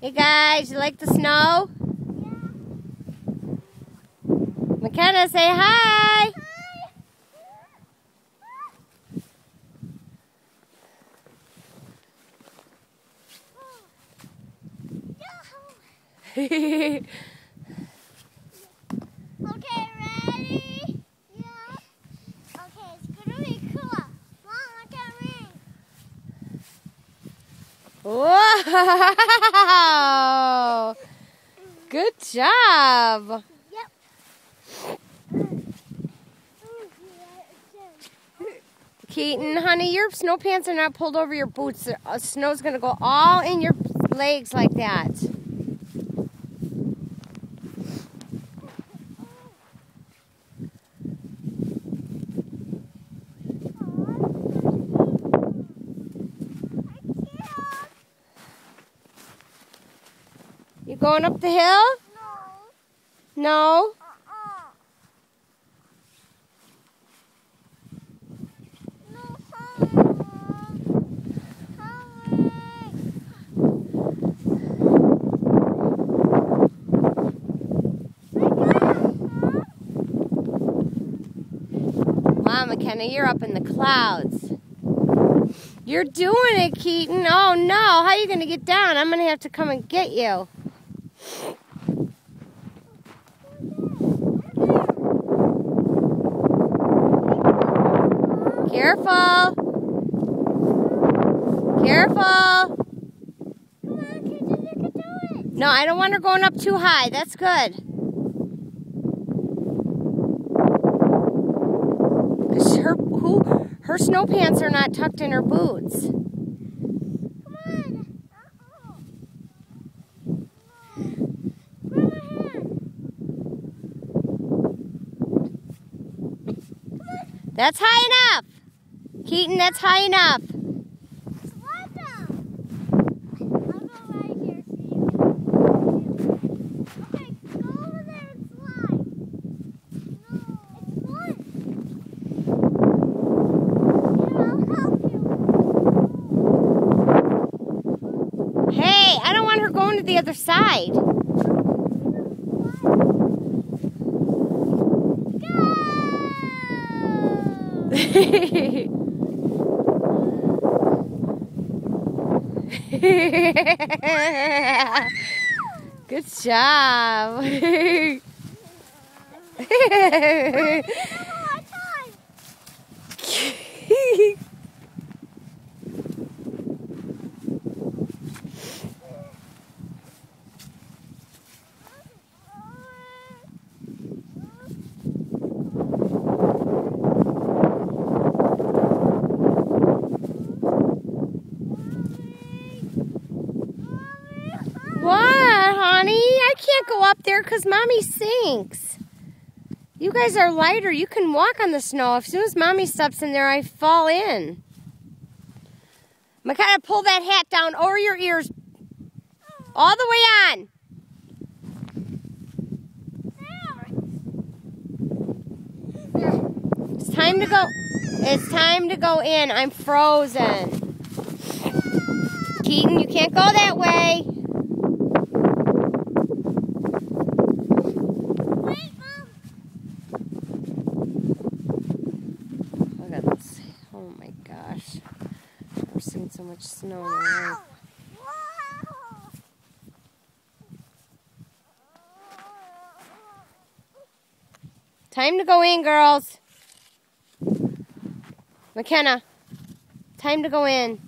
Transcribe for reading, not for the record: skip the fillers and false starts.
Hey guys, you like the snow? Yeah. McKenna, say hi. Hi. Okay, ready? Yeah. Okay, it's gonna be cool. Mom, look at me. Whoa! Good job. Yep. Keaton, honey, your snow pants are not pulled over your boots. Snow's gonna go all in your legs like that. You going up the hill? No. Wow, McKenna, you're up in the clouds. You're doing it, Keaton. Oh no, how are you going to get down? I'm going to have to come and get you. Careful. Careful. Come on, Keaton, you can do it. No, I don't want her going up too high. That's good. Because her snow pants are not tucked in her boots. Come on. Grab my hand. That's high enough. Keaton, that's high enough. Slide down. I'll go right here so you can. Okay, go over there and slide. No. It's fun. Here, I'll help you. Hey, I don't want her going to the other side. Good job. What, honey? I can't go up there because Mommy sinks. You guys are lighter. You can walk on the snow. As soon as Mommy steps in there, I fall in. McKenna, pull that hat down over your ears. All the way on. It's time to go. It's time to go in. I'm frozen. Keaton, you can't go that way. Look at this. Oh my gosh. I've never seen so much snow in my life. Time to go in, girls. McKenna, time to go in.